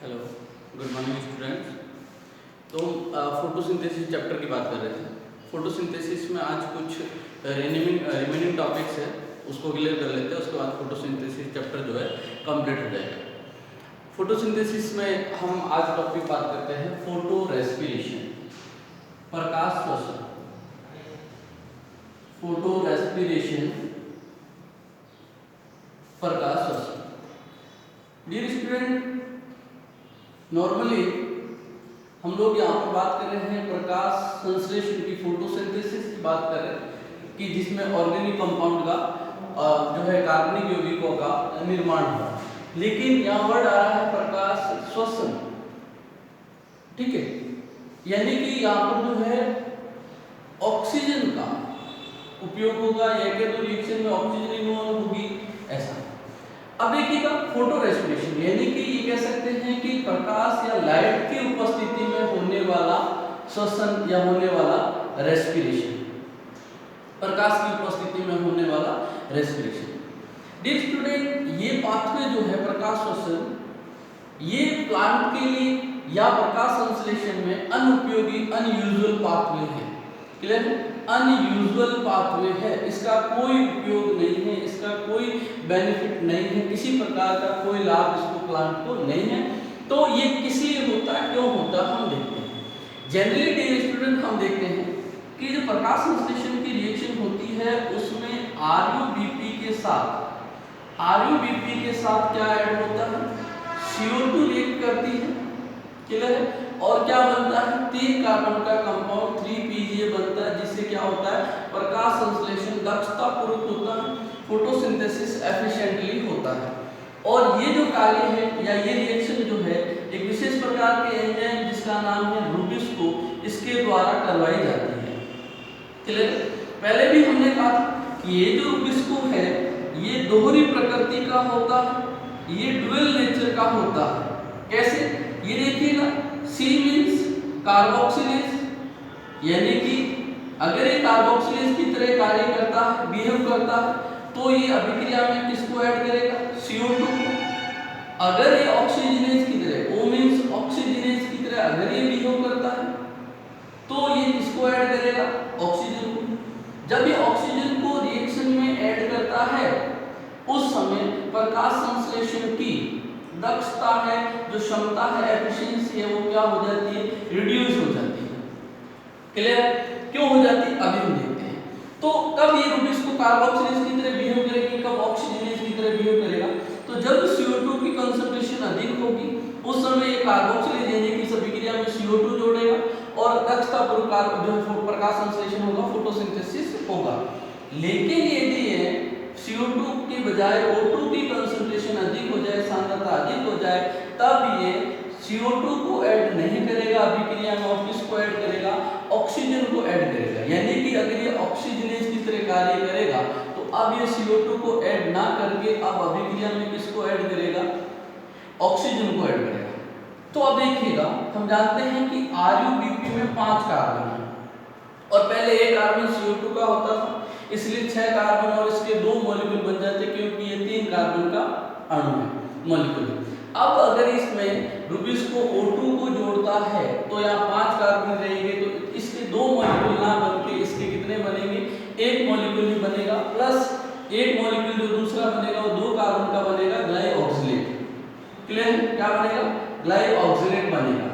Hello, good morning students. तो photosynthesis chapter की बात कर रहे थे। फोटोसिंथेसिस में आज कुछ रिमेनिंग टॉपिक्स है, उसको क्लियर कर लेते हैं। उसके बाद फोटोसिंथेसिस चैप्टर जो है कंप्लीट हो जाएगा। फोटोसिंथेसिस में हम आज टॉपिक बात करते हैं फोटो रेस्पिरेशन, प्रकाश श्वसन। फोटो रेस्पिरेशन, प्रकाश श्वसन। डियर स्टूडेंट, नॉर्मली हम लोग यहाँ पर बात कर रहे हैं प्रकाश संश्लेषण की, फोटोसिंथेसिस की बात कर रहे हैं कि जिसमें ऑर्गेनिक कंपाउंड का जो है कार्बनिक यौगिकों का निर्माण हुआ। लेकिन यहाँ वर्ड आ रहा है प्रकाश श्वसन, ठीक है। यानी कि यहाँ पर जो है ऑक्सीजन का उपयोग होगा, या कि तो रिएक्शन में ऑक्सीजन इन्वॉल्व होगी, ऐसा। अब देखिएगा फोटो रेस्पिरेशन, यानी कि ये कह सकते हैं कि प्रकाश या लाइट की उपस्थिति में होने वाला श्वसन या होने वाला रेस्पिरेशन, प्रकाश की उपस्थिति में होने वाला रेस्पिरेशन। डियर स्टूडेंट, ये पाथवे जो है प्रकाश श्वसन, ये प्लांट के लिए या प्रकाश संश्लेषण में अनुपयोगी अनयूजुअल पाथवे है। क्लियर है? अनयूजुअल पाथवे है, इसका कोई उपयोग नहीं है, इसका कोई बेनिफिट नहीं है, किसी प्रकार का कोई लाभ इसको प्लांट को नहीं है। तो ये किस लिए होता है, क्यों होता है, हम देखते हैं। जनरली डियर स्टूडेंट, हम देखते हैं कि जो प्रकाश संश्लेषण की रिएक्शन होती है उसमें RuBP के साथ क्या ऐड होता है, CO2 रिएक्ट करती है। क्लियर है? और क्या बनता है, 3 कार्बन का कंपाउंड 3PGA बनता है, जिससे क्या होता है, प्रकाश संश्लेषण दक्षतापूर्वक होता है, फोटोसिंथेसिस एफिशिएंटली होता है। और ये जो कार्य है या ये रिएक्शन जो है एक विशेष प्रकार के एंजाइम जिसका नाम है रूबिस्को, इसके द्वारा करवाई जाती है। क्लियर? पहले भी हमने कहा था कि ये जो रूबिस्को है ये दोहरी प्रकृति का होता है, ये डुअल नेचर का होता है। कैसे? ये देखिएगा, C मीन्स कार्बोक्सिलेज, यानी कि अगर ये कार्बोक्सिलेज की तरह कार्य करता है, बिहेव करता है, तो ये अभिक्रिया में किसको ऐड करेगा, CO2 को। अगर ये ऑक्सीजनेज की तरह, O मीन्स ऑक्सीजनेज की तरह अगर ये बिहेव करता है, तो ये किसको ऐड करेगा, ऑक्सीजन को। जब ये ऑक्सीजन को रिएक्शन में ऐड करता है उस समय प्रकाश संश्लेषण की दक्षता है, जो क्षमता है, एफिशिएंसी है, वो क्या हो जाती है, रिड्यूस हो जाती है। क्लियर? क्यों हो जाती है, अभी हम देखते हैं। तो कब ये रूबिस्को कार्बोक्सिलेज की तरह बिहेव करेगी, कब ऑक्सीजनेज की तरह बिहेव करेगा, तो जब CO2 की कंसंट्रेशन अधिक होगी उस समय ये कार्बोक्सिलेज यानी कि इस अभिक्रिया में CO2 जोड़ेगा और दक्षतापूर्वक जो प्रकाश संश्लेषण होगा, फोटोसिंथेसिस होगा। लेकिन यदि ये CO2 की बजाय O2 की कंसंट्रेशन अधिक हो जाए, सांद्रता अधिक हो जाए, तब ये CO2 को ऐड नहीं करेगा अभिक्रिया में, और किसको ऐड करेगा, ऑक्सीजन को ऐड करेगा। यानी कि अगर ये ऑक्सीजनेज की तरह कार्य करेगा तो अब ये CO2 को ऐड ना करके अब अभिक्रिया में किसको ऐड करेगा, ऑक्सीजन को ऐड करेगा। तो अब देखिएगा, हम जानते हैं कि RuBP में 5 कार्बन है और पहले एक कार्बन CO2 का होता था, इसलिए 6 कार्बन और इसके 2 मॉलिक्यूल बन जाते, क्योंकि ये 3 कार्बन का अणु है, मॉलिक्यूल। अब अगर इसमें रूबिस्को O2 को जोड़ता है तो यहाँ 5 कार्बन रहेंगे, तो इसके 2 मॉलिक्यूल ना बनके इसके कितने बनेंगे, 1 मॉलिक्यूल ही बनेगा, प्लस 1 मॉलिक्यूल जो दूसरा बनेगा वो 2 कार्बन का बनेगा, ग्लाइऑक्सिलेट। क्लियर? क्या बनेगा, ग्लाइऑक्सिलेट बनेगा।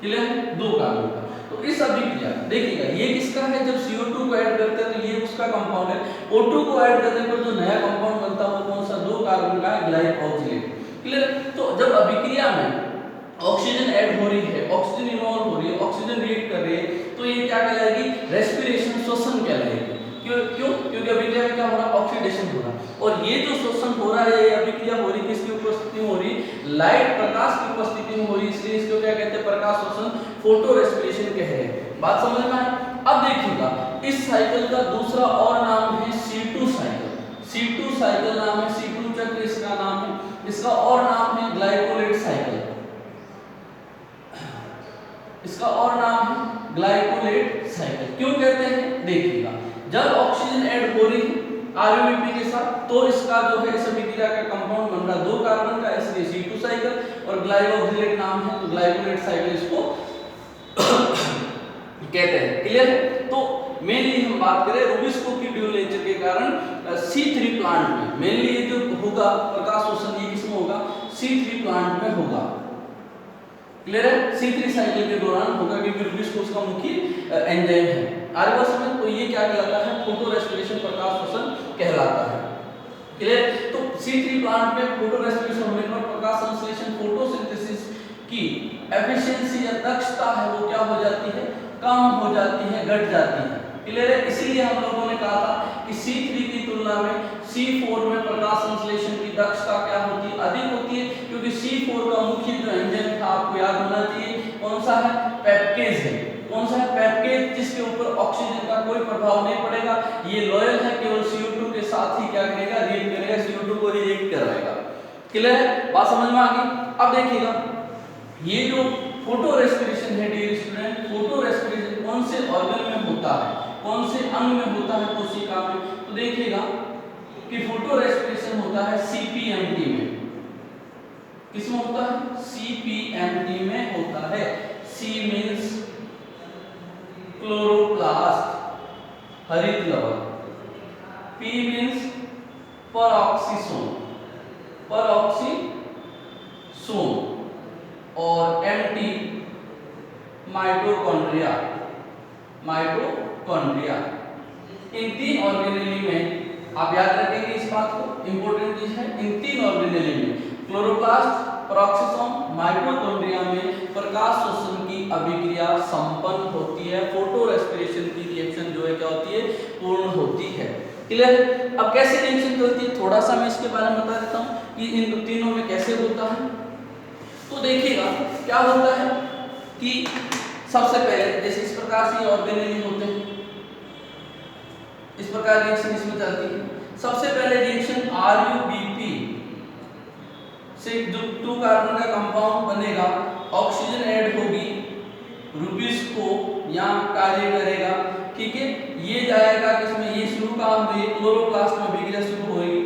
क्लियर? 2 कार्बन का। तो इस अभिक्रिया देखिएगा, ये किसका है, जब CO2 को ऐड करते हैं तो ये उसका कंपाउंड है। O2 को ऐड करने पर जो नया कंपाउंड बनता है वो कौन सा, 2 कार्बन का है, ग्लाइऑक्सिलेट। क्लियर? तो जब अभिक्रिया में ऑक्सीजन ऐड हो रही है, ऑक्सीजन इन्वॉल्व हो रही है, ऑक्सीजन रिएक्ट कर रही है, तो ये क्या कहलाएगी, रेस्पिरेशन, श्वसन कहलाएगी। क्यों? क्योंकि अभिक्रिया में क्या हो रहा है, ऑक्सीडेशन हो रहा है। और ये जो श्वसन हो रहा है, ये अभिक्रिया हो रही है, किसकी उपस्थिति में हो रही, लाइट, प्रकाश की उपस्थिति में हो रही, इसलिए इसको क्या कहते हैं, प्रकाश श्वसन, फोटो रेस्पिरेशन कह रहे हैं। बात समझ में आए? अब देखिएगा, इस साइकिल का दूसरा और नाम है C2 साइकिल। C2 साइकिल नाम है, C2 चक्र इसका नाम है, इसका और नाम है ग्लाइकोलेट साइकिल। इसका और नाम है ग्लाइकोलेट साइकिल। क्यों कहते हैं, देखिएगा, जब ऑक्सीजन ऐड हो रही है RuBP के साथ तो इसका जो है इस अभिक्रिया का कंपाउंड बन रहा 2 कार्बन का, इसलिए C2 साइकिल और ग्लाइकोक्सिलेट नाम है तो ग्लाइकोलेट साइकिल इसको कहते हैं। क्लियर है? तो मेनली हम बात करें रूबिस्को की ड्यूल नेचर के कारण C3 प्लांट में मेनली ये जो होगा प्रकाश शोषण ये किसमें होगा? C3 प्लांट में होगा। क्लियर है? C3 साइकिल के दौरान होगा क्योंकि रूबिस्को उसका मुख्य एंजाइम है। आगे बात समझ, तो ये क्या कहलाता है? फोटो रेस्पिरेशन, प्रकाश शोषण कहलाता है। क्लियर? तो C3 प्लांट में फोटो रेस्पिरेशन होने पर प्रकाश संश्लेषण फोटोसिंथेसिस की एफिशिएंसी या दक्षता है वो क्या हो जाती है? कम हो जाती है, घट जाती है। क्लियर है? इसीलिए हम लोगों ने कहा था कि C3 की तुलना में C4 में प्रकाश संश्लेषण की दक्षता क्या होती है? अधिक होती है, क्योंकि C4 का मुख्य जो एंजाइम था आपको याद होना चाहिए कौन सा है? पेप्टेज है। कौन सा है? पेप्टेज, जिसके ऊपर ऑक्सीजन का कोई प्रभाव नहीं पड़ेगा। ये लॉयल है, केवल CO2 के साथ ही क्या करेगा? रिएक्ट करेगा, CO2 को रिएक्ट करवाएगा। क्लियर है? बात समझ में आ गई? अब देखिएगा ये जो फोटो रेस्पिरेशन है डियर स्टूडेंट, फोटो रेस्पिरेशन कौन से ऑर्गन में होता है? कौन से अंग में होता है? कोशिका में। तो देखिएगा कि फोटो रेस्पिरेशन होता है CPMT में। किसमें होता है? CPMT में होता है। C मींस क्लोरोप्लास्ट, हरित लवक। P means peroxisome, peroxisome. और MT माइटोकॉन्ड्रिया, माइटोकॉन्ड्रिया। इन 3 ऑर्गेनेली में आप याद रखेंगे इस बात को, इंपॉर्टेंट चीज है। इन 3 ऑर्गेनेली में क्लोरोप्लास्ट, परऑक्सीसोम, माइटोकॉन्ड्रिया में प्रकाश शोषण की अभिक्रिया संपन्न होती है। फोटो रेस्पिरेशन की रिएक्शन जो है क्या होती है? पूर्ण होती है। क्लियर? अब कैसे रिएक्शन चलती है थोड़ा सा मैं इसके बारे में बता देता हूं कि इन तीनों में कैसे होता है। तो देखिएगा क्या होता है कि सबसे पहले जैसे इस प्रकार से ऑर्गेनेली होते हैं, इस प्रकार रिएक्शन इसमें चलती है। सबसे पहले रिएक्शन RuBP से जो 2 कार्बन का कंपाउंड बनेगा, ऑक्सीजन ऐड होगी, रूबिस्को यहाँ कार्य करेगा। ठीक है? ये जाएगा किसमें? ये शुरू कहाँ हुई? क्लोरोप्लास्ट में अभिक्रिया शुरू होगी,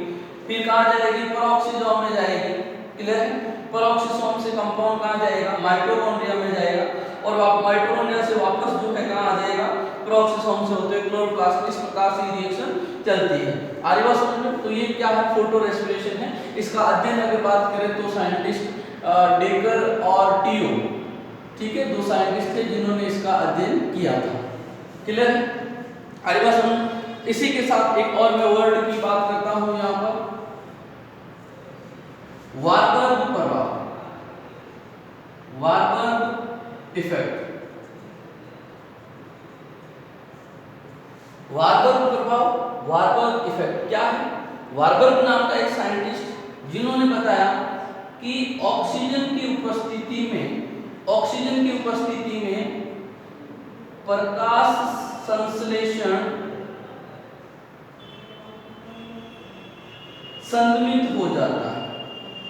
फिर कहाँ जाएगी? परऑक्सीसोम में जाएगी। क्लियर है? परऑक्सीसोम से कंपाउंड कहाँ जाएगा? माइटोकॉन्ड्रिया में जाएगा, और माइटोकॉन्ड्रिया से वापस जो है कहाँ आ जाएगा? परऑक्सीसोम से होते हुए क्लोरोप्लास्ट में। इस प्रकार से रिएक्शन चलती है। आगे बात समझ में? तो ये क्या है? फोटो रेस्पिरेशन है। इसका अध्ययन अगर बात करें तो साइंटिस्ट डेकर और टीओ, ठीक है, 2 साइंटिस्ट थे जिन्होंने इसका अध्ययन किया था। क्लियर है? आगे बात समझ। इसी के साथ एक और मैं वर्ड की बात करता हूं यहाँ पर, वारबर्ग प्रभाव, वारबर्ग इफेक्ट। वारबर्ग प्रभाव, वारबर्ग इफेक्ट क्या है? वारबर्ग नाम का एक साइंटिस्ट जिन्होंने बताया कि ऑक्सीजन की उपस्थिति में प्रकाश संश्लेषण संदमित हो जाता है।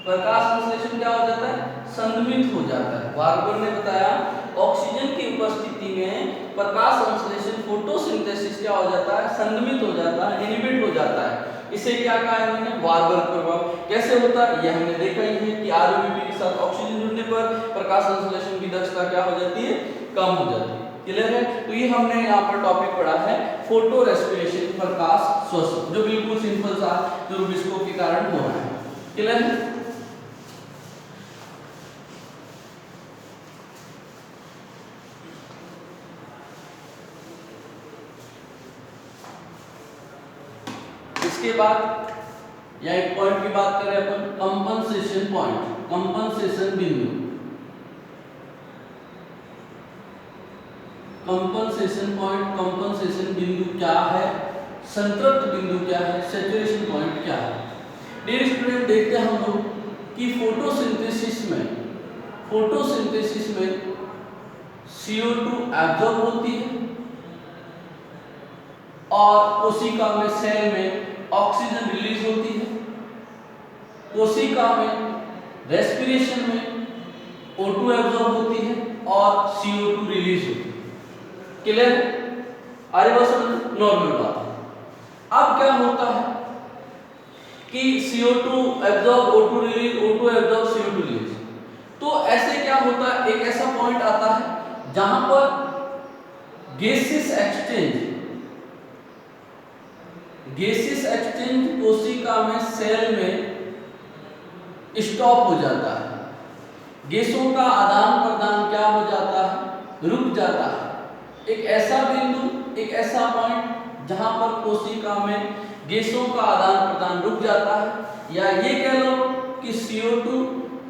प्रकाश संश्लेषण क्या हो जाता है? संदमित हो जाता है। वारबर्ग ने बताया ऑक्सीजन की उपस्थिति में प्रकाश संश्लेषण फोटोसिंथेसिस क्या हो जाता है? संदमित हो जाता है, इनहिबिट हो जाता है। इसे क्या कहा इन्होंने? वारबर्ग प्रभाव। कैसे होता है ये हमने देखा ही है कि RuBP के साथ ऑक्सीजन जुड़ने पर प्रकाश संश्लेषण की दक्षता क्या हो जाती है? कम हो जाती है। क्लियर है? तो ये हमने यहाँ पर टॉपिक पढ़ा है फोटो रेस्पिरेशन, प्रकाश शोषण, जो बिल्कुल सिंपल सा जो रूबिस्को के कारण हो रहा है। क्लियर है? इसके बाद या एक पॉइंट की बात करें अपन, कंपनसेशन पॉइंट, कंपनसेशन बिंदु। कंपनसेशन पॉइंट, कंपनसेशन बिंदु क्या है? संतृप्त बिंदु क्या है? सैचुरेशन पॉइंट क्या है? डियर स्टूडेंट, देखते हैं हम लोग कि फोटोसिंथेसिस में CO2 एब्जॉर्ब होती है और कोशिका में, सेल में ऑक्सीजन रिलीज होती है। कोशिका में रेस्पिरेशन में O2 एब्जॉर्ब होती है और CO2 रिलीज होती है। क्लियर? आगे बस नॉर्मल बात है। अब क्या होता है कि CO2 absorb, O2 release, O2 absorb, CO2 release. तो ऐसे क्या होता है, एक ऐसा पॉइंट आता है जहां पर गैसेस एक्सचेंज कोशिका में, सेल में स्टॉप हो जाता है। गैसों का आदान प्रदान क्या हो जाता है, रुक जाता है। एक ऐसा बिंदु, एक ऐसा पॉइंट जहां पर कोशिका में गैसों का आदान प्रदान रुक जाता है, या ये कह लो कि CO2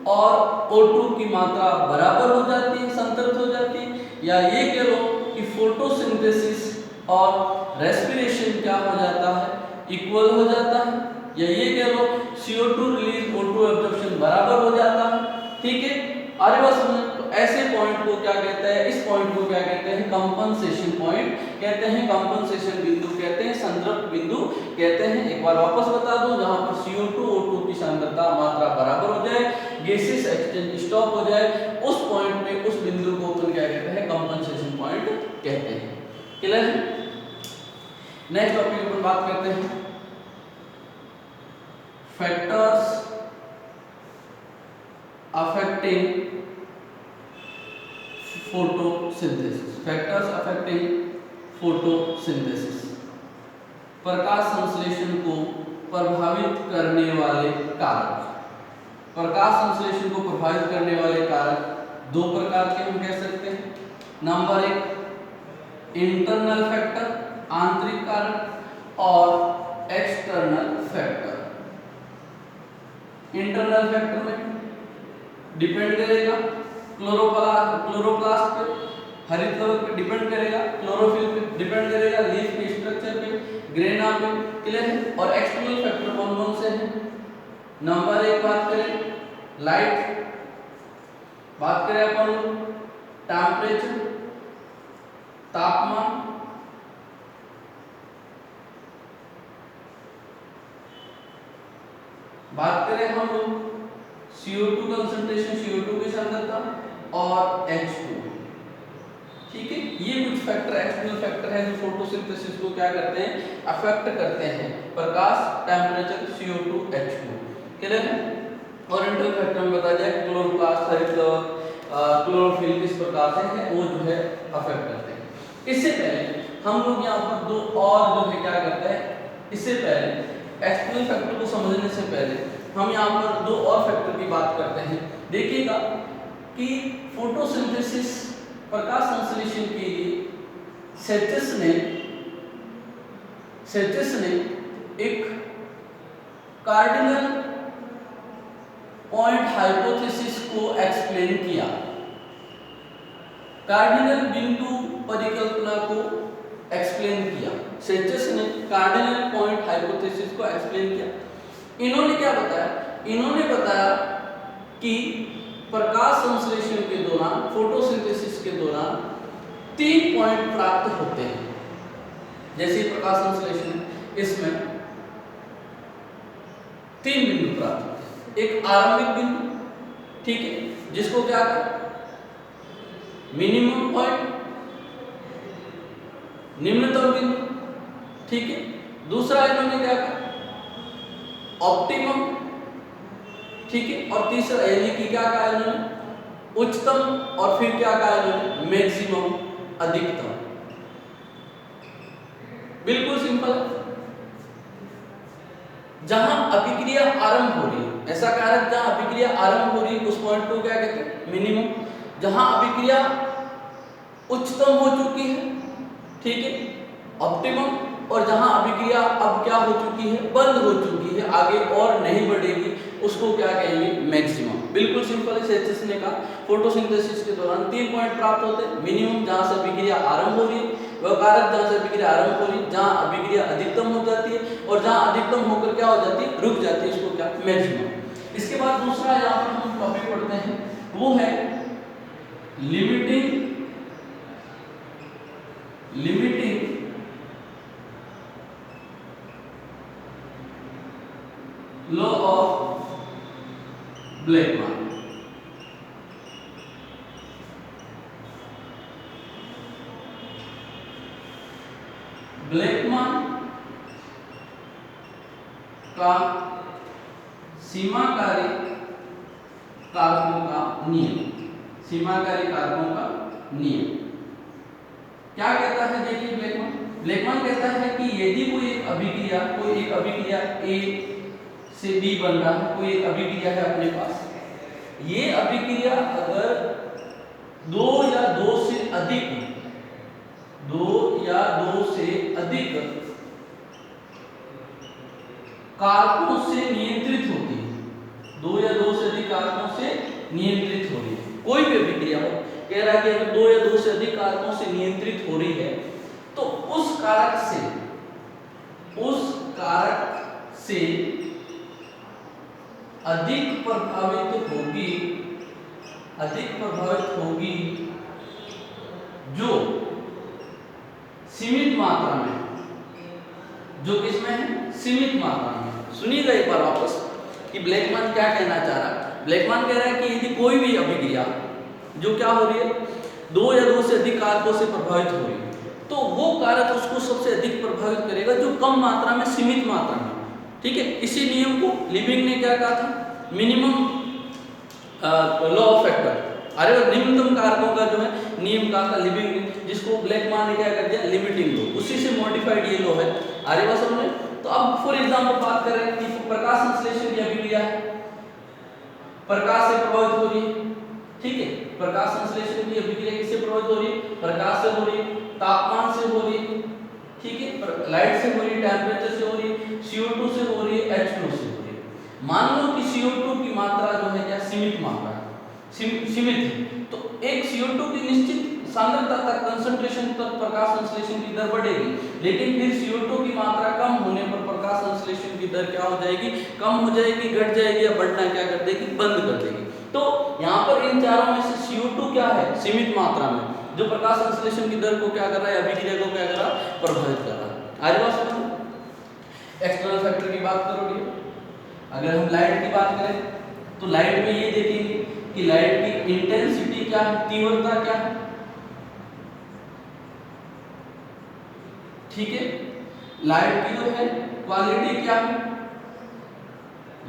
और O2 की मात्रा बराबर हो जाती है, संतृप्त हो जाती है, या ये कह लो कि फोटोसिंथेसिस और रेस्पिरेशन क्या हो जाता है, इक्वल हो जाता है, या ये कह लो CO2 रिलीज, O2 एब्जॉर्प्शन बराबर हो जाता है। ठीक है, आगे बात समझ। तो ऐसे पॉइंट को क्या कहते हैं, इस पॉइंट को क्या कहते हैं, कंपनसेशन पॉइंट कहते हैं, कंपनसेशन बिंदु कहते हैं, संतृप्त बिंदु कहते हैं। एक बार वापस बता दूं, जहां पर CO2 O2 की सांद्रता मात्रा बराबर हो जाए, गैसेस एक्सचेंज स्टॉप हो जाए, उस पॉइंट पे, उस बिंदु को अपन क्या कहते हैं, कंपनसेशन पॉइंट कहते हैं। क्लियर है? नेक्स्ट टॉपिक अपन बात करते हैं factors affecting photosynthesis। Factors affecting photosynthesis, प्रकाश संश्लेषण को प्रभावित करने वाले कारक। प्रकाश संश्लेषण को प्रभावित करने वाले कारक दो प्रकार के हम कह सकते हैं। नंबर एक इंटरनल फैक्टर, आंतरिक कारक, और एक्सटर्नल फैक्टर। इंटरनल फैक्टर में डिपेंड करेगा क्लोरोप्लास्ट पे, हरित कवक पे डिपेंड करेगा, क्लोरोफिल पे डिपेंड करेगा, लीफ के स्ट्रक्चर पे, ग्रेना पे। क्लियर है? और एक्सटर्नल फैक्टर कौन कौन से हैं? नंबर एक बात करें लाइट, बात करें अपन टेम्परेचर, तापमान, बात करें हम लोग CO2 कंसंट्रेशन, CO2 की सांद्रता, और H2। ठीक है, ये कुछ फैक्टर, एक्सटर्नल फैक्टर है जो फोटोसिंथेसिस को क्या करते हैं, अफेक्ट करते हैं। प्रकाश, टेम्परेचर, CO2, H2। क्लियर है? और इंटरनल फैक्टर में बता दिया क्लोरोप्लास्ट, हरित कवक, क्लोरोफिल किस प्रकार से है, वो जो है अफेक्ट करते हैं। इससे पहले हम लोग यहाँ पर दो और जो है क्या करते हैं, इससे पहले एक्सटर्नल फैक्टर को समझने से पहले हम यहाँ पर दो और फैक्टर की बात करते हैं। देखिएगा कि फोटोसिंथेसिस, प्रकाश संश्लेषण के लिए सेल्सियस ने एक कार्डिनल पॉइंट हाइपोथेसिस को एक्सप्लेन किया। कार्डिनल बिंदु परिकल्पना को एक्सप्लेन किया। सेल्सियस ने कार्डिनल पॉइंट हाइपोथेसिस को एक्सप्लेन किया। इन्होंने क्या बताया? इन्होंने बताया कि प्रकाश संश्लेषण के दौरान, फोटोसिंथेसिस के दौरान 3 पॉइंट प्राप्त होते हैं। जैसे प्रकाश संश्लेषण, इसमें 3 बिंदु प्राप्त होते हैं। एक आरंभिक बिंदु, ठीक है, जिसको क्या कहा, मिनिमम पॉइंट, निम्नतम बिंदु, ठीक है। दूसरा इन्होंने क्या कहा, ऑप्टिमम, ठीक है। और तीसरा यानी कि क्या कहा इन्होंने, उच्चतम, और फिर क्या कहा इन्होंने, मैक्सिमम, अधिकतम। बिल्कुल सिंपल है। जहां अभिक्रिया आरंभ हो रही है, ऐसा कारक जहां अभिक्रिया आरंभ हो रही है, उस पॉइंट को क्या कहते हैं, मिनिमम। जहां अभिक्रिया उच्चतम हो चुकी है, ठीक है, ऑप्टिमम। और जहां अभिक्रिया अब क्या हो चुकी है, बंद हो चुकी है, आगे और नहीं बढ़ेगी, उसको क्या कहेंगे, मैक्सिमम। बिल्कुल सिंपल है। सेल्सियस ने कहा फोटोसिंथेसिस के दौरान 3 पॉइंट प्राप्त होते हैं। मिनिमम जहां से अभिक्रिया आरंभ हो रही है, वह कारक जहां से अभिक्रिया आरंभ हो रही है, जहां अभिक्रिया अधिकतम हो जाती है, और जहां अधिकतम होकर क्या हो जाती है, रुक जाती है, उसको क्या, मैक्सिमम। इसके बाद दूसरा यहाँ पर हम टॉपिक पढ़ते हैं, वो है limiting law of Blackman. Blackman का सीमाकारी कारकों का नियम। सीमाकारी कारकों का नियम क्या कहता है? देखिए ब्लैकमैन कहता है कि यदि कोई एक अभिक्रिया ए से बी बन रहा है, कोई एक अभिक्रिया है अपने पास, ये अभिक्रिया अगर दो या दो से अधिक कारकों से नियंत्रित होती है, दो या दो से अधिक कारकों से नियंत्रित हो रही है, कोई भी अभिक्रिया हो, कह रहा है कि अगर दो या दो से अधिक कारकों से नियंत्रित हो रही है तो उस कारक से अधिक प्रभावित होगी जो सीमित मात्रा में, जो किसमें है? सीमित मात्रा में। सुनिएगा एक बार वापस कि ब्लैकमैन क्या कहना चाह रहा है। ब्लैकमैन कह रहा है कि यदि कोई भी अभिक्रिया जो क्या हो रही है, दो या दो से अधिक कारकों से प्रभावित हो रही है, तो वो कारक उसको सबसे अधिक प्रभावित करेगा जो कम मात्रा में, सीमित मात्रा में। ठीक है, इसी नियम को लिबिंग ने क्या कहा था? मिनिमम लॉ ऑफ फैक्टर, अरे निम्नतम कारकों का जो है नियम कहा था लिबिंग ने, जिसको ब्लैकमैन ने क्या कर दिया? Limiting law. उसी से मॉडिफाइड ये लॉ है। अरे बात समझे? तो अब फॉर एग्जांपल बात करें कि प्रकाश संश्लेषण की अभिक्रिया है, प्रकाश से प्रभावित हो रही है। ठीक है, प्रकाश संश्लेषण की अभिक्रिया किससे प्रभावित हो रही है? प्रकाश से हो रही है, तापमान से हो रही है, ठीक है, लाइट से हो रही है, टेम्परेचर से हो रही है, CO2 से हो रही है, H2 से हो रही है। मान लो कि CO2 की मात्रा जो है क्या? सीमित मात्रा है, सीमित है, तो एक CO2 की निश्चित सांद्रता तक, कंसंट्रेशन तक प्रकाश संश्लेषण की दर बढ़ेगी, लेकिन फिर CO2 की मात्रा कम होने पर प्रकाश संश्लेषण की दर क्या हो जाएगी? कम हो जाएगी, घट जाएगी, या बढ़ना क्या कर देगी? बंद कर देगी। तो यहाँ पर इन चारों में से CO2 क्या है? सीमित मात्रा में, जो प्रकाश संश्लेषण की दर को क्या कर रहा है? अभिक्रिया को क्या कर रहा है? प्रभावित कर रहा है। आगे बात समझो। एक्सटर्नल फैक्टर की बात करोगे, अगर हम लाइट की बात करें तो लाइट में ये देखेंगे कि लाइट की इंटेंसिटी क्या है, तीव्रता क्या है। ठीक है, लाइट की जो है क्वालिटी क्या है,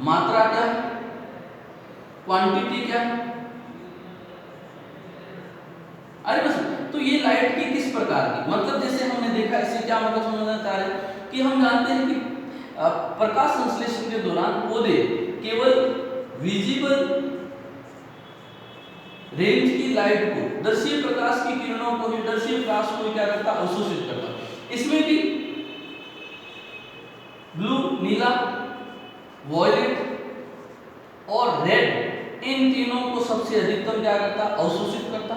मात्रा क्या है, क्वांटिटी क्या है। अरे बस, तो ये लाइट की किस प्रकार की, मतलब जैसे हमने देखा, इससे क्या मतलब समझना चाह रहे हैं कि हम जानते हैं कि प्रकाश संश्लेषण के दौरान पौधे केवल विजिबल रेंज की लाइट को, दर्शीय प्रकाश की किरणों को ही, दर्शीय प्रकाश को क्या करता? अवशोषित करता। इसमें भी ब्लू, नीला, वॉयलेट और रेड, इन तीनों को सबसे अधिकतम क्या करता? अवशोषित करता।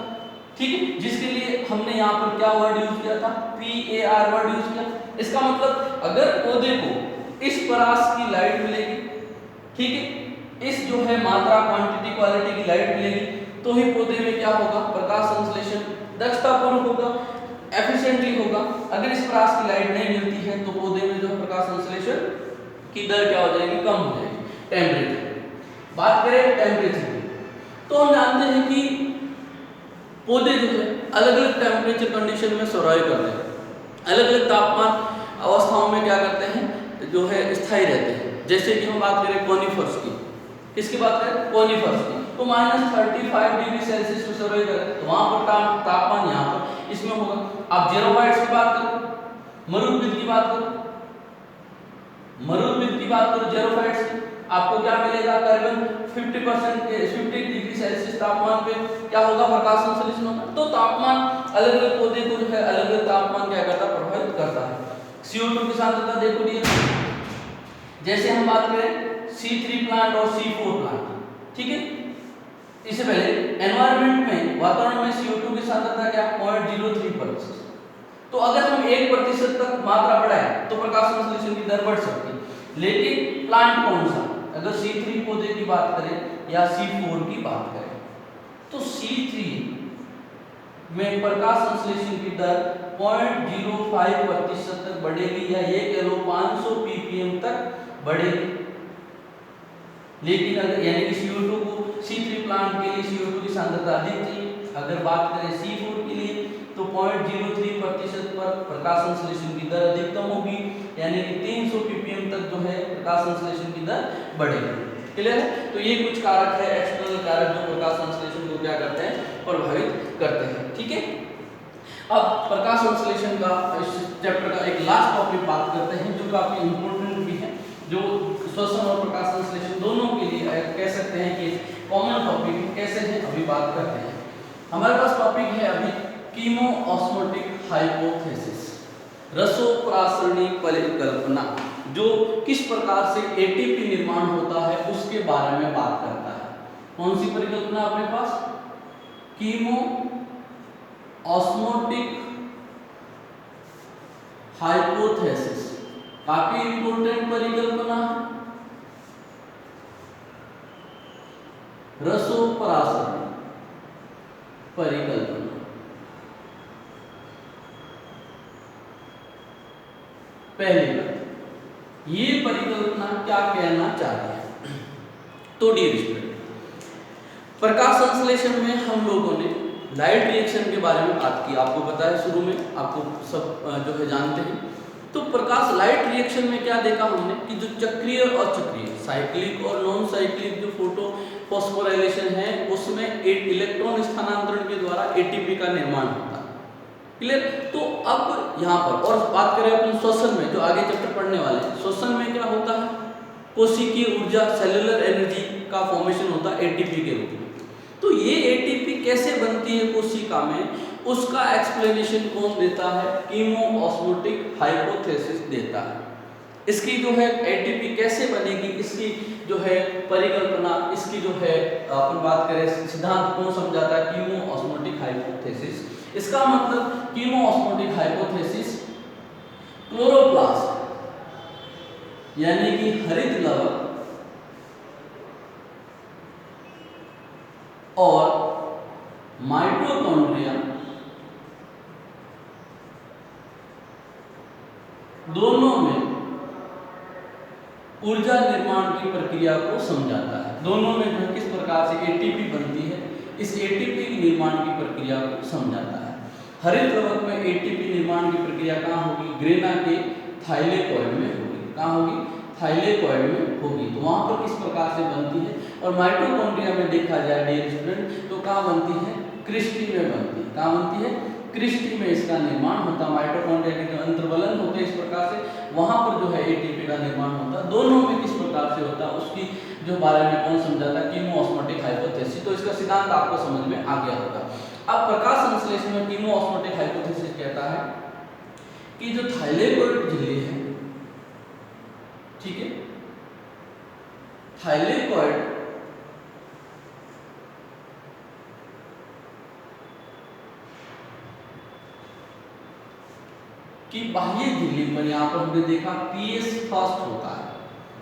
ठीक है, जिसके लिए हमने यहाँ पर क्या वर्ड यूज किया था? PAR वर्ड यूज किया। इसका मतलब अगर पौधे को इस प्रकाश की लाइट मिलेगी, ठीक है, इस जो है मात्रा, क्वांटिटी, क्वालिटी की लाइट मिलेगी, तो ही पौधे में क्या होगा? प्रकाश संश्लेषण दक्षतापूर्वक होगा, एफिशिएंटली होगा। अगर इस प्रकाश की लाइट नहीं मिलती है तो पौधे में जो प्रकाश संश्लेषण की दर क्या हो जाएगी? कम हो जाएगी। टेम्परेचर बात करें, टेम्परेचर की, तो हम जानते हैं कि पौधे जो है अलग अलग टेम्परेचर कंडीशन में सर्वाइव करते हैं, अलग अलग तापमान अवस्थाओं में क्या करते हैं? जो है स्थायी रहते हैं। जैसे कि हम बात करें कोनिफर्स की, किसकी बात करें? कोनिफर्स की, तो -35 डिग्री सेल्सियस में सर्वाइव करें, तो वहां पर तापमान यहाँ पर इसमें होगा। आप जेरोफाइट्स की बात करो, मरुद्भिद की बात करो, जेरोफाइट्स की, आपको क्या मिलेगा? कार्बन 50 डिग्री सेल्सियस तापमान पे क्या होगा? प्रकाश संश्लेषण होगा। तो तापमान अलग अलग पौधे को जो है अलग अलग तापमान क्या करता? प्रभावित करता है। CO2 की सांद्रता देखो दिए, जैसे हम बात करें C3 प्लांट और C4 प्लांट, ठीक है, इससे पहले एनवायरनमेंट में, वातावरण में CO2 की सांद्रता क्या? 0.03%। तो अगर हम 1% तक मात्रा बढ़ाएं तो प्रकाश संश्लेषण की दर बढ़ सकती है। लेकिन प्लांट कौन सा? अगर C3 पौधे की बात करें या C4 की बात करें, तो C3 में प्रकाश संश्लेषण की दर 0.05% तक बढ़ेगी, या ये कह लो 500 ppm तक बढ़ेगी। लेकिन अगर यानी कि CO2 को, C3 प्लांट के लिए CO2 की सांद्रता अधिक चाहिए। अगर बात करें C4 के लिए तो 0.03% पर प्रकाश संश्लेषण की दर अधिकतम होगी, यानी कि 300 ppm तक जो है प्रकाश संश्लेषण की दर बढ़ेगी। क्लियर है? तो ये कुछ कारक है, एक्सटर्नल कारक, जो प्रकाश संश्लेषण को क्या करते हैं, प्रभावित करते हैं। ठीक है, अब प्रकाश संश्लेषण का इस चैप्टर का एक लास्ट टॉपिक बात करते हैं, जो काफी इंपॉर्टेंट भी है, जो श्वसन और प्रकाश संश्लेषण दोनों के लिए कह सकते हैं कि कॉमन टॉपिक है। कैसे है, अभी बात करते हैं। हमारे पास टॉपिक है अभी कीमोऑस्मोटिक हाइपोथेसिस, रसोपरासरणी परिकल्पना, जो किस प्रकार से एटीपी निर्माण होता है उसके बारे में बात करता है। कौन सी परिकल्पना अपने पास? कीमोऑस्मोटिक हाइपोथेसिस, काफी इंपॉर्टेंट परिकल्पना है। रसोपरासरणी परिकल्पना, पहली बात, ये परिकल्पना क्या कहना चाहती है? तो डियर स्टूडेंट, प्रकाश संश्लेषण में हम लोगों ने लाइट रिएक्शन के बारे में बात की, आपको पता है, शुरू में आपको सब जो है जानते हैं। तो प्रकाश लाइट रिएक्शन में क्या देखा हमने कि जो चक्रीय और अचक्रीय, साइक्लिक और नॉन साइक्लिक जो फोटो फॉस्फोराइलेशन है, उसमें एक इलेक्ट्रॉन स्थानांतरण के द्वारा एटीपी का निर्माण होता है। क्लियर? तो अब यहाँ पर और बात करें अपन श्वसन में, जो आगे चैप्टर पढ़ने वाले हैं, श्वसन में क्या होता है, कोशिकीय ऊर्जा, सेलुलर एनर्जी का फॉर्मेशन होता है एटीपी के रूप में। तो ये एटीपी कैसे बनती है कोशिका में, उसका एक्सप्लेनेशन कौन देता है? कीमोऑस्मोटिक हाइपोथेसिस देता है। इसकी जो है एटीपी कैसे बनेगी, इसकी जो है परिकल्पना, इसकी जो है अपन बात करें सिद्धांत कौन समझाता है? कीमोऑस्मोटिक हाइपोथेसिस। इसका मतलब कीमोऑस्मोटिक हाइपोथेसिस क्लोरोप्लास्ट यानी कि हरित लवक और माइटोकॉन्ड्रिया दोनों में ऊर्जा निर्माण की प्रक्रिया को समझाता है। दोनों में जो किस प्रकार से एटीपी बनती है, इस एटीपी की निर्माण की प्रक्रिया को समझाता है। हरित लवक में एटीपी निर्माण की प्रक्रिया कहाँ होगी? ग्रेना के थाइलेकॉइड में होगी। कहाँ होगी? थाइलेकॉइड में होगी। तो वहाँ पर किस प्रकार से बनती है? और माइटोकॉन्ड्रिया में देखा जाए डियर स्टूडेंट, तो कहाँ बनती है? क्रिस्टी में बनती है। कहाँ बनती है? क्रिस्टी में इसका निर्माण होता है। माइटोकॉन्ड्रिया के जो अंतर्वलन होते हैं इस प्रकार से, वहाँ पर जो है एटीपी का निर्माण होता है। दोनों में किस प्रकार से होता है उसकी जो बारे में कौन समझाता है? कीमोऑस्मोटिक हाइपोथेसिस। तो इसका सिद्धांत आपको समझ में आ गया होगा। अब प्रकाश संश्लेषण में कीमोऑस्मोटिक हाइपोथेसिस कहता है कि जो थाइलेकॉइड झिल्ली है, ठीक है, थाइलेकॉइड कि बाह्य झिल्ली पर यहाँ पर हमने देखा पीएस फर्स्ट होता है।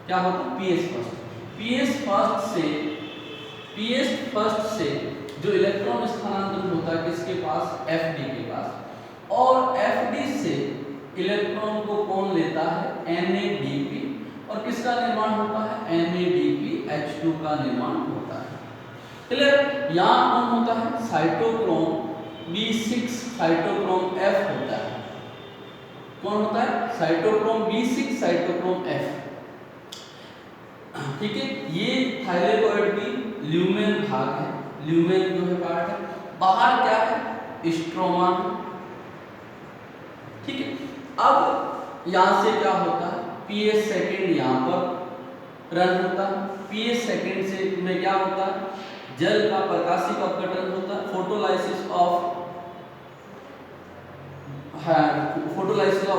क्या होता है? PS first. पीएस फर्स्ट से जो इलेक्ट्रॉन स्थानांतरण होता है किसके पास? एफडी के पास। और एफडी से इलेक्ट्रॉन को कौन लेता है? एनएडीपी। और किसका निर्माण होता है? NADPH2 का निर्माण होता है। क्लियर? यहाँ कौन होता है? साइटोक्रोम B6 साइटोक्रोम F होता है। कौन होता है? Cytochrome B6 cytochrome F। ठीक है, ये थाइलेकॉइड की ल्यूमेन भाग है। ल्यूमेन जो है पार्ट है। बाहर क्या है? स्ट्रोमा। ठीक है, अब यहां से क्या होता है? पीएस सेकेंड यहाँ पर रन होता है। पीएस सेकेंड से में क्या होता है? जल का प्रकाशिक अपघटन होता है। फोटोलाइसिस ऑफ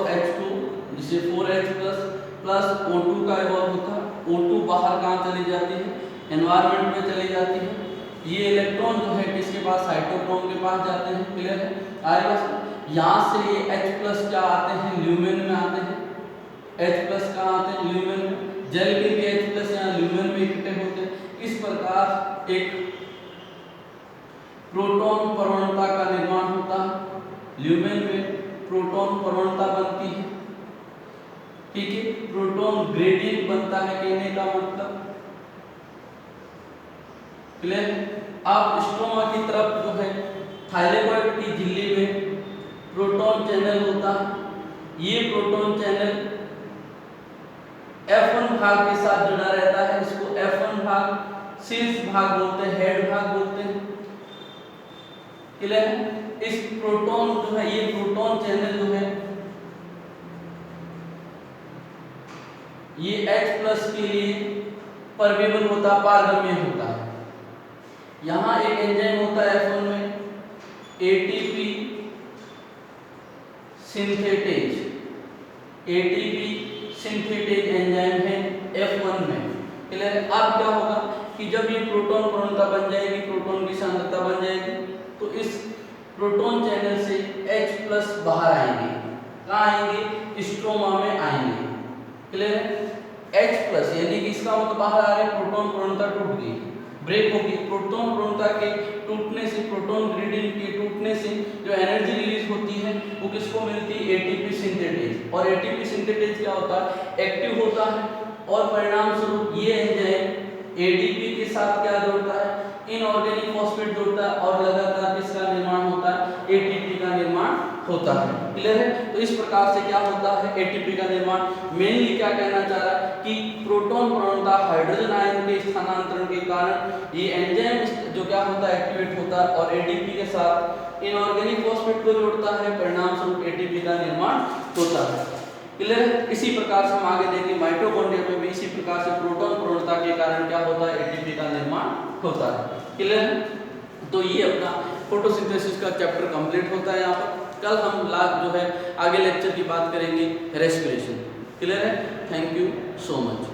H2 जिसे 4H+ प्लस O2 का इवॉल्व होता है। O2 बाहर कहाँ चली जाती है? एनवायरनमेंट में चली जाती है। ये इलेक्ट्रॉन जो है किसके पास? साइटोक्रोम के पास जाते हैं। क्लियर है? आएगा। यहाँ से ये H+ क्या आते हैं? ल्यूमेन में आते हैं। H+ कहाँ आते हैं? ल्यूमेन में। जल के भी H+ यहाँ ल्यूमेन में इकट्ठे होते हैं। इस प्रकार एक प्रोटॉन प्रवणता का निर्माण होता है। ल्यूमेन में प्रोटॉन प्रवणता बनती है। ठीक है, प्रोटॉन ग्रेडियंट बनता है, कहने का मतलब। क्लियर? अब स्ट्रोमा की तरफ जो है थाइलेकॉइड की झिल्ली में प्रोटॉन चैनल होता है। ये प्रोटॉन चैनल F1 भाग के साथ जुड़ा रहता है। इसको F1 भाग भाग बोलते हैं, हेड भाग बोलते हैं। क्लियर है? इस प्रोटॉन जो है, ये प्रोटॉन चैनल जो है ये H+ के लिए परमेबल होता, पारगम्य होता है। यहाँ एक एंजाइम होता है F1 में, ATP synthetase, ATP synthetase enzyme है F1 में। क्लियर है? अब क्या होगा कि जब ये प्रोटॉन प्रवणता बन जाएगी, प्रोटॉन की सांद्रता बन जाएगी, तो इस प्रोटॉन चैनल से H+ बाहर आएंगे। कहाँ आएंगे? स्ट्रोमा में आएंगे। क्लियर है? H+ यानी कि इसका मतलब बाहर आ रहे, प्रोटॉन प्रवणता टूट गई, ब्रेक होगी। प्रोटॉन प्रवणता के टूटने से, प्रोटॉन ग्रेडियंट के टूटने से जो एनर्जी रिलीज होती है वो किसको मिलती है? ATP synthetase. और ATP सिंथेटेज क्या होता है? एक्टिव होता है, और परिणाम स्वरूप ये एंजाइम ADP के साथ क्या जोड़ता है? इनऑर्गेनिक फॉस्फेट जोड़ता है, और लगातार किसका निर्माण होता है? ATP का निर्माण होता है। क्लियर है? तो इस प्रकार से क्या होता है? ATP का निर्माण। मेनली क्या कहना चाह रहा है कि प्रोटॉन प्रवणता हाइड्रोजन आयन के स्थानांतरण के कारण ये एंजाइम जो क्या होता है? एक्टिवेट होता है, और ADP के साथ इनऑर्गेनिक फॉस्फेट को जोड़ता है, परिणाम स्वरूप ATP का निर्माण होता है। क्लियर है? इसी प्रकार से हम आगे देखें, माइटोकॉन्ड्रिया में भी इसी प्रकार से प्रोटॉन प्रवणता के कारण क्या होता है? ATP का निर्माण होता है। क्लियर है? तो ये अपना फोटोसिंथेसिस का चैप्टर कंप्लीट होता है यहाँ पर। कल हम जो है आगे लेक्चर की बात करेंगे रेस्पिरेशन। क्लियर है? Thank you so much.